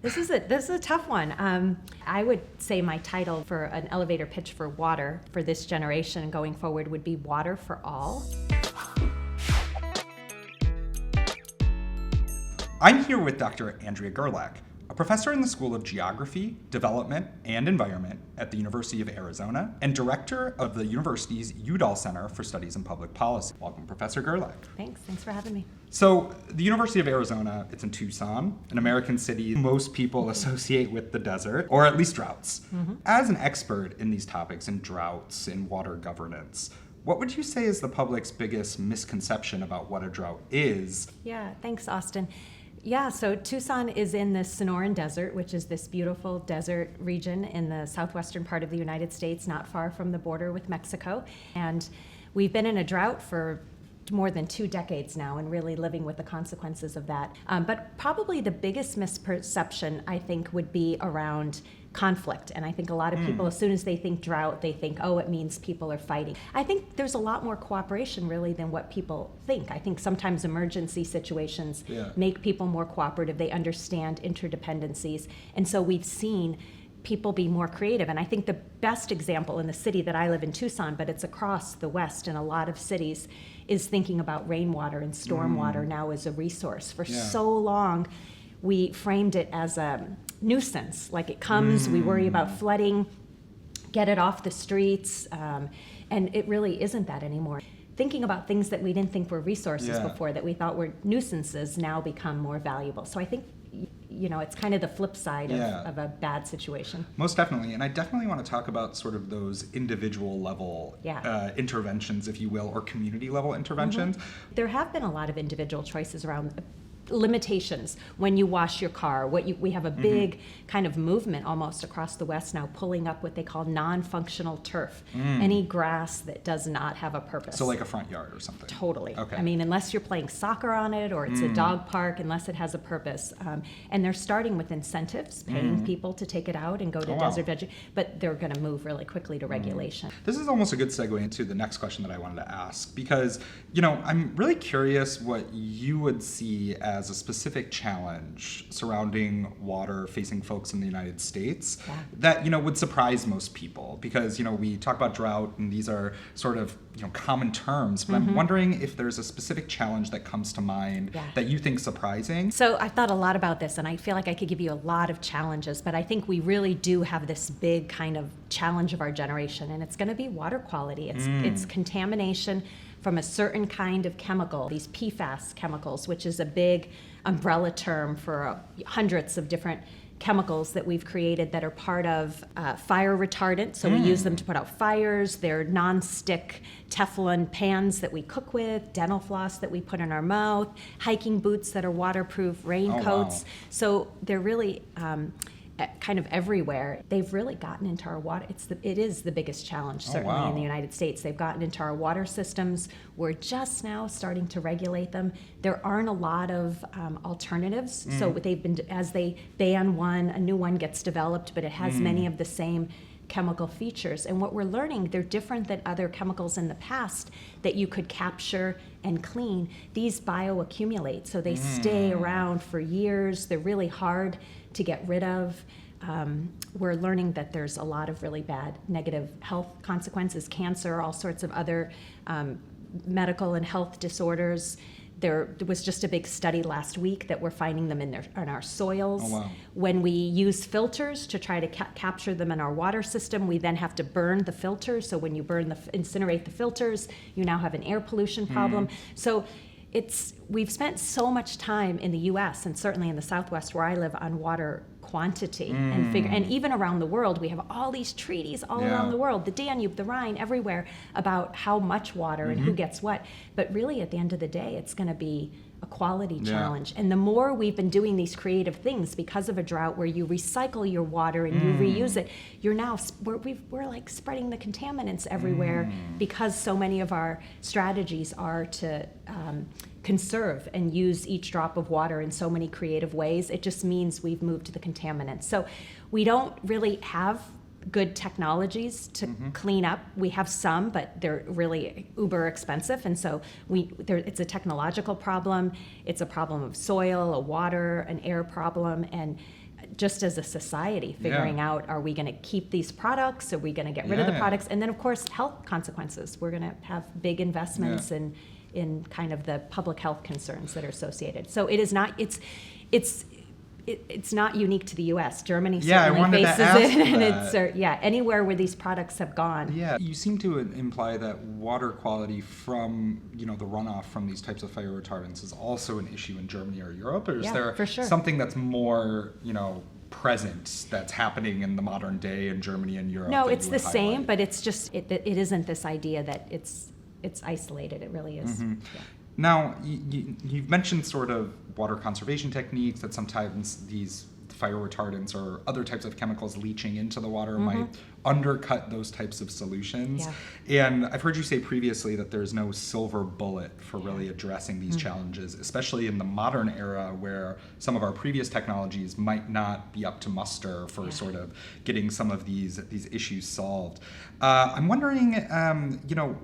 This is a tough one. I would say my title for an elevator pitch for water for this generation going forward would be Water for All. I'm here with Dr. Andrea Gerlak, a professor in the School of Geography, Development, and Environment at the University of Arizona, and director of the university's Udall Center for Studies in Public Policy. Welcome, Professor Gerlak. Thanks for having me. So, the University of Arizona, it's in Tucson, an American city most people associate with the desert, or at least droughts. Mm-hmm. As an expert in these topics, in droughts, in water governance, what would you say is the public's biggest misconception about what a drought is? Yeah, thanks, Austin. Yeah, so Tucson is in the Sonoran Desert, which is this beautiful desert region in the southwestern part of the United States, not far from the border with Mexico. And we've been in a drought for more than 2 decades now and really living with the consequences of that. But probably the biggest misperception, I think, would be around conflict. And I think a lot of people, as soon as they think drought, they think, oh, it means people are fighting. I think there's a lot more cooperation really than what people think. I think sometimes emergency situations make people more cooperative. They understand interdependencies. And so we've seen people be more creative. And I think the best example in the city that I live in, Tucson, but it's across the West in a lot of cities, is thinking about rainwater and stormwater now as a resource. For so long, we framed it as a nuisance. Like it comes, we worry about flooding, get it off the streets, and it really isn't that anymore. Thinking about things that we didn't think were resources before, that we thought were nuisances, now become more valuable. So I think, it's kind of the flip side of a bad situation. Most definitely. And I definitely want to talk about sort of those individual level interventions, if you will, or community level interventions. There have been a lot of individual choices around limitations when you wash your car. We have a big kind of movement almost across the West now pulling up what they call non-functional turf, any grass that does not have a purpose. So like a front yard or something? Totally. Okay. I mean, unless you're playing soccer on it or it's a dog park, unless it has a purpose. And they're starting with incentives, paying people to take it out and go to desert veggie, but they're going to move really quickly to regulation. This is almost a good segue into the next question that I wanted to ask, because, I'm really curious what you would see as a specific challenge surrounding water facing folks in the United States that, would surprise most people, because, we talk about drought and these are sort of, common terms, but I'm wondering if there's a specific challenge that comes to mind that you think surprising. So I've thought a lot about this and I feel like I could give you a lot of challenges, but I think we really do have this big kind of challenge of our generation, and it's going to be water quality. It's contamination from a certain kind of chemical, these PFAS chemicals, which is a big umbrella term for hundreds of different chemicals that we've created that are part of fire retardant. So we use them to put out fires. They're non-stick Teflon pans that we cook with, dental floss that we put in our mouth, hiking boots that are waterproof, raincoats. So they're really kind of everywhere. They've really gotten into our water. It is the biggest challenge, certainly in the United States. They've gotten into our water systems. We're just now starting to regulate them. There aren't a lot of alternatives. So they've been, as they ban one, a new one gets developed, but it has many of the same chemical features. And what we're learning, they're different than other chemicals in the past that you could capture and clean. These bioaccumulate, so they stay around for years. They're really hard to get rid of. We're learning that there's a lot of really bad negative health consequences, cancer, all sorts of other medical and health disorders. There was just a big study last week that we're finding them in our soils. When we use filters to try to capture them in our water system, we then have to burn the filters. So when you incinerate the filters, you now have an air pollution problem. So we've spent so much time in the U.S. and certainly in the Southwest where I live on water quantity and even around the world, we have all these treaties all around the world, the Danube, the Rhine, everywhere, about how much water and who gets what. But really, at the end of the day, it's going to be a quality challenge. And the more we've been doing these creative things because of a drought where you recycle your water and you reuse it, we're like spreading the contaminants everywhere because so many of our strategies are to conserve and use each drop of water in so many creative ways. It just means we've moved to the contaminants. So we don't really have good technologies to clean up. We have some, but they're really uber expensive. And so it's a technological problem. It's a problem of soil, a water, an air problem. And just as a society, figuring out, are we going to keep these products? Are we going to get rid of the products? And then, of course, health consequences. We're going to have big investments in kind of the public health concerns that are associated. So it is not, it's not unique to the U.S. Germany certainly faces it, and it's anywhere where these products have gone. Yeah, you seem to imply that water quality from the runoff from these types of fire retardants is also an issue in Germany or Europe, or is there for sure. something that's more present that's happening in the modern day in Germany and Europe? No, it's the same, but it's just it isn't this idea that it's isolated. It really is. Mm-hmm. Yeah. Now, you've mentioned sort of water conservation techniques, that sometimes these fire retardants or other types of chemicals leaching into the water might undercut those types of solutions. Yeah. And I've heard you say previously that there's no silver bullet for really addressing these challenges, especially in the modern era where some of our previous technologies might not be up to muster for sort of getting some of these issues solved. I'm wondering,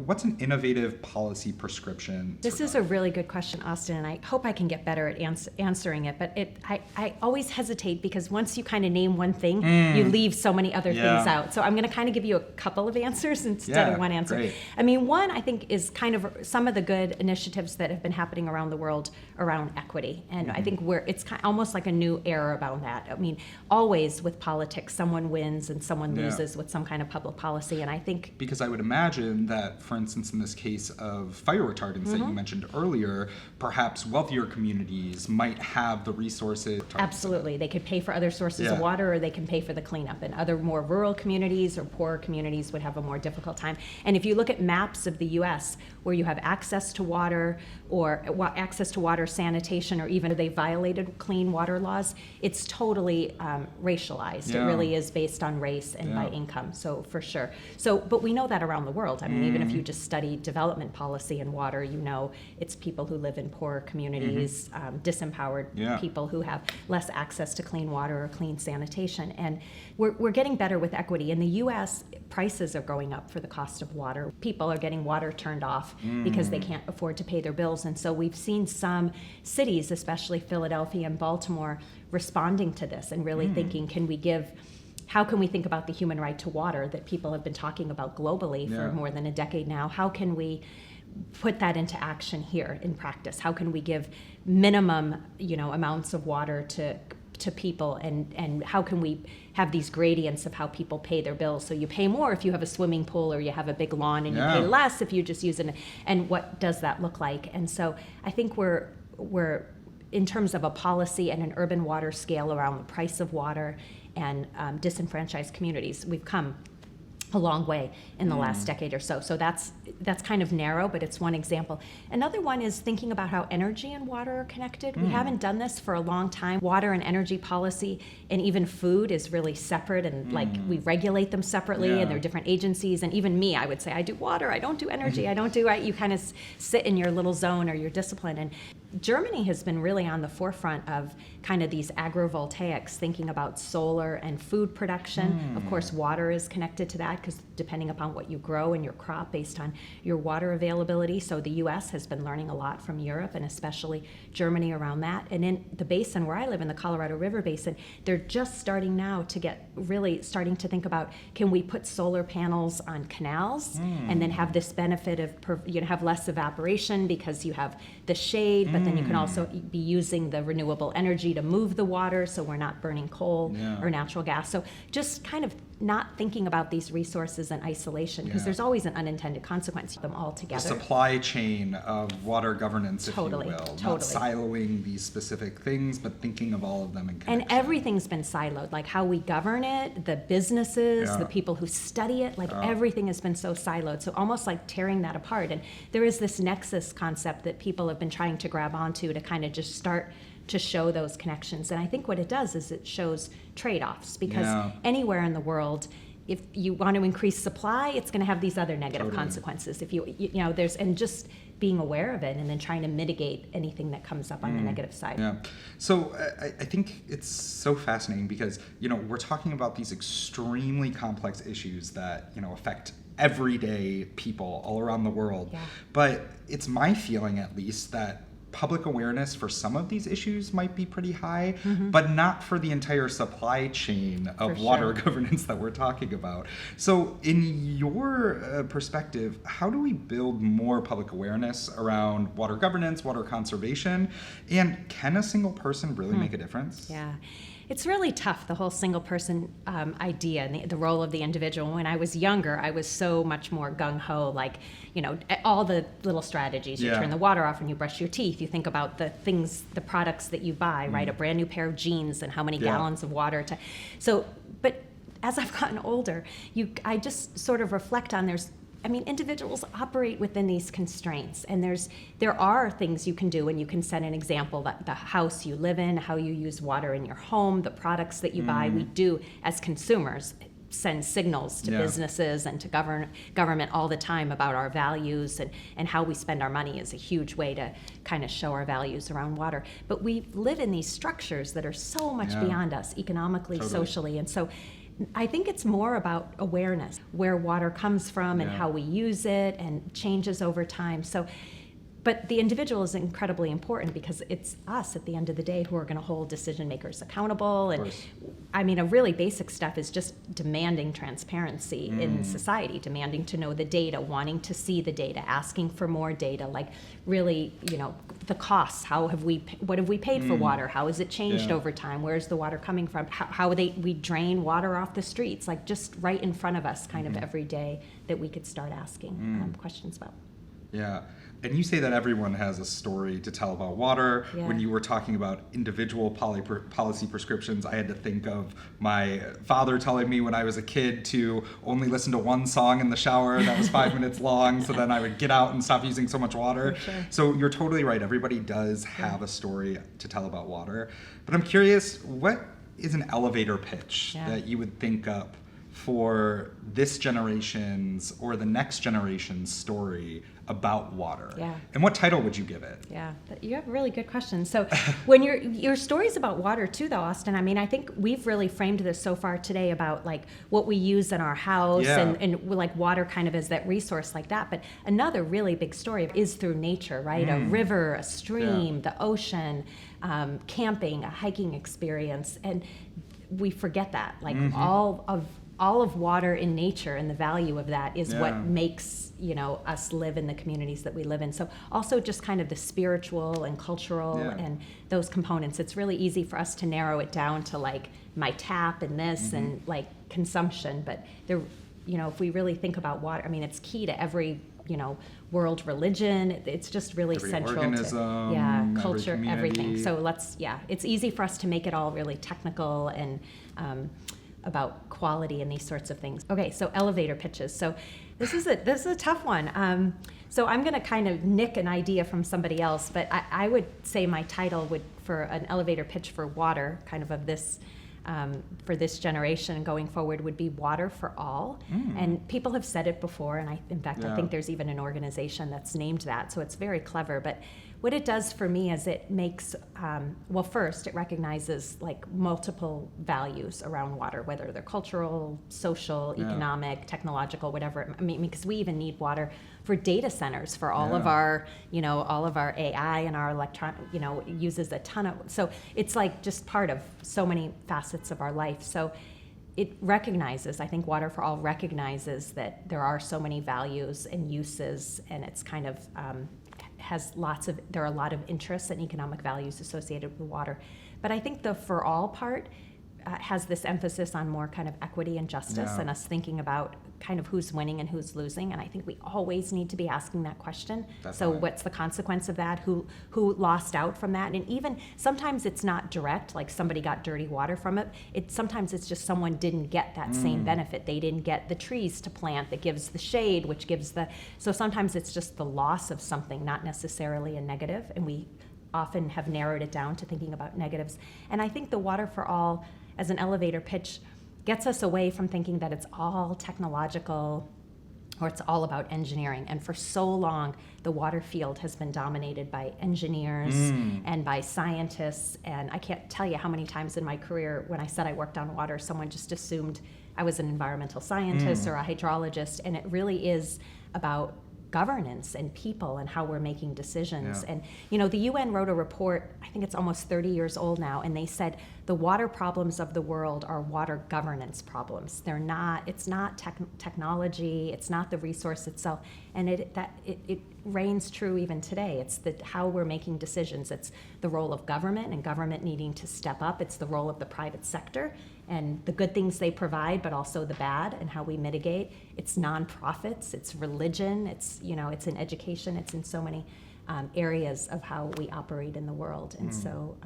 what's an innovative policy prescription? This is a really good question, Austin, and I hope I can get better at answering it. But I always hesitate because once you kind of name one thing, you leave so many other things out. So I'm going to kind of give you a couple of answers instead of one answer. Great. I mean, one I think is kind of some of the good initiatives that have been happening around the world around equity, and I think it's almost like a new era about that. I mean, always with politics, someone wins and someone loses with some kind of public policy, and I think because I would imagine that, for instance, in this case of fire retardants that you mentioned earlier, perhaps wealthier communities might have the resources. Absolutely, they could pay for other sources of water, or they can pay for the cleanup, and other more rural communities or poorer communities would have a more difficult time. And if you look at maps of the U.S. where you have access to water or access to water sanitation, or even they violated clean water laws, it's totally racialized. It really is based on race and by income, so for sure. So, but we know that around the world. I mean, even if you just study development policy and water, it's people who live in poorer communities, disempowered people who have less access to clean water or clean sanitation. And we're getting better with equity. In the U.S., prices are going up for the cost of water. People are getting water turned off because they can't afford to pay their bills. And so we've seen some cities, especially Philadelphia and Baltimore, responding to this and really thinking, how can we think about the human right to water that people have been talking about globally for more than a decade now? How can we put that into action here in practice? How can we give minimum, amounts of water to people, and how can we have these gradients of how people pay their bills? So you pay more if you have a swimming pool or you have a big lawn, and you pay less if you just use it. And what does that look like? And so I think we're in terms of a policy and an urban water scale around the price of water and disenfranchised communities, we've come a long way in the last decade or so. So that's kind of narrow, but it's one example. Another one is thinking about how energy and water are connected. We haven't done this for a long time. Water and energy policy and even food is really separate, and like we regulate them separately, and they're different agencies. And even me, I would say I do water, I don't do energy, you kind of sit in your little zone or your discipline. And Germany has been really on the forefront of kind of these agrovoltaics, thinking about solar and food production. Of course, water is connected to that because depending upon what you grow in your crop based on your water availability. So the U.S. has been learning a lot from Europe and especially Germany around that. And in the basin where I live, in the Colorado River Basin, they're just starting now to starting to think about, can we put solar panels on canals and then have this benefit of, have less evaporation because you have the shade, but then you can also be using the renewable energy to move the water, so we're not burning coal or natural gas. So just kind of not thinking about these resources in isolation, because there's always an unintended consequence of them all together. The supply chain of water governance, if you will. Totally. Not siloing these specific things, but thinking of all of them in connection. And everything's been siloed, like how we govern it, the businesses, the people who study it, everything has been so siloed. So almost like tearing that apart. And there is this nexus concept that people have been trying to grab onto to kind of just start to show those connections. And I think what it does is it shows trade-offs, because anywhere in the world, if you want to increase supply, it's going to have these other negative consequences. If and just being aware of it and then trying to mitigate anything that comes up on the negative side. Yeah. So I think it's so fascinating because, we're talking about these extremely complex issues that, affect everyday people all around the world. Yeah. But it's my feeling, at least, that public awareness for some of these issues might be pretty high, but not for the entire supply chain of water governance that we're talking about. So in your perspective, how do we build more public awareness around water governance, water conservation, and can a single person really make a difference? Yeah. It's really tough, the whole single person idea and the role of the individual. When I was younger, I was so much more gung-ho, like, all the little strategies. You turn the water off when you brush your teeth. You think about the things, the products that you buy, right? A brand new pair of jeans and how many gallons of water but as I've gotten older, I just sort of reflect on individuals operate within these constraints, and there are things you can do, and you can set an example that the house you live in, how you use water in your home, the products that you buy. We do as consumers send signals to businesses and to government all the time about our values, and how we spend our money is a huge way to kind of show our values around water. But we live in these structures that are so much beyond us, economically, socially, and so I think it's more about awareness, where water comes from and how we use it, and changes over time. But the individual is incredibly important, because it's us at the end of the day who are going to hold decision makers accountable. And a really basic stuff is just demanding transparency in society, demanding to know the data, wanting to see the data, asking for more data, like really, the costs. What have we paid for water? How has it changed over time? Where's the water coming from? How we drain water off the streets, like just right in front of us kind of every day, that we could start asking questions about. Yeah. And you say that everyone has a story to tell about water. Yeah. When you were talking about individual policy prescriptions, I had to think of my father telling me when I was a kid to only listen to one song in the shower that was 5 minutes long, so then I would get out and stop using so much water. For sure. So you're totally right. Everybody does have a story to tell about water. But I'm curious, what is an elevator pitch that you would think up for this generation's or the next generation's story about water? Yeah. And what title would you give it? Yeah, you have a really good question. So when your stories about water too, though, Austin, I think we've really framed this so far today about like what we use in our house and like water kind of as that resource like that. But another really big story is through nature, right? A river, a stream, the ocean, camping, a hiking experience. And we forget that, like all of water in nature and the value of that is what makes us live in the communities that we live in. So also just kind of the spiritual and cultural and those components. It's really easy for us to narrow it down to like my tap and this and like consumption. But there, if we really think about water, it's key to every world religion. It's just really every central organism, to culture, every everything. So it's easy for us to make it all really technical and about quality and these sorts of things. Okay, so elevator pitches. So this is a tough one. So I'm going to kind of nick an idea from somebody else, but I would say my title for an elevator pitch for water, kind of this for this generation going forward, would be water for all. And people have said it before, and I think there's even an organization that's named that. So it's very clever. But what it does for me is it makes, first, it recognizes like multiple values around water, whether they're cultural, social, economic, technological, whatever. Because we even need water for data centers, for all of our, all of our AI and our it uses a ton of, so it's like just part of so many facets of our life. So it recognizes, I think Water for All recognizes that there are so many values and uses, and it's kind of, there are a lot of interests and economic values associated with water. But I think the for all part has this emphasis on more kind of equity and justice and us thinking about kind of who's winning and who's losing. And I think we always need to be asking that question. So what's the consequence of that? Who lost out from that? And even sometimes it's not direct, like somebody got dirty water from it. Sometimes it's just someone didn't get that same benefit. They didn't get the trees to plant that gives the shade, which gives so sometimes it's just the loss of something, not necessarily a negative. And we often have narrowed it down to thinking about negatives. And I think the Water for All as an elevator pitch gets us away from thinking that it's all technological or it's all about engineering. And for so long, the water field has been dominated by engineers and by scientists. And I can't tell you how many times in my career when I said I worked on water, someone just assumed I was an environmental scientist or a hydrologist. And it really is about governance and people and how we're making decisions. Yeah. And, you know, the UN wrote a report, I think it's almost 30 years old now, and they said the water problems of the world are water governance problems. They're not, it's not technology, it's not the resource itself. And it reigns true even today. It's how we're making decisions. It's the role of government and government needing to step up. It's the role of the private sector and the good things they provide, but also the bad and how we mitigate. It's nonprofits, it's religion, it's, you know, it's in education, it's in so many areas of how we operate in the world. And so,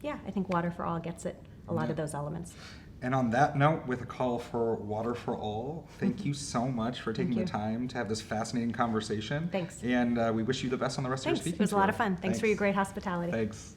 yeah, I think Water for All gets it, a lot of those elements. And on that note, with a call for water for all, thank you so much for taking the time to have this fascinating conversation. Thanks. And we wish you the best on the rest of your speaking It was a lot of tour. fun. Thanks for your great hospitality. Thanks.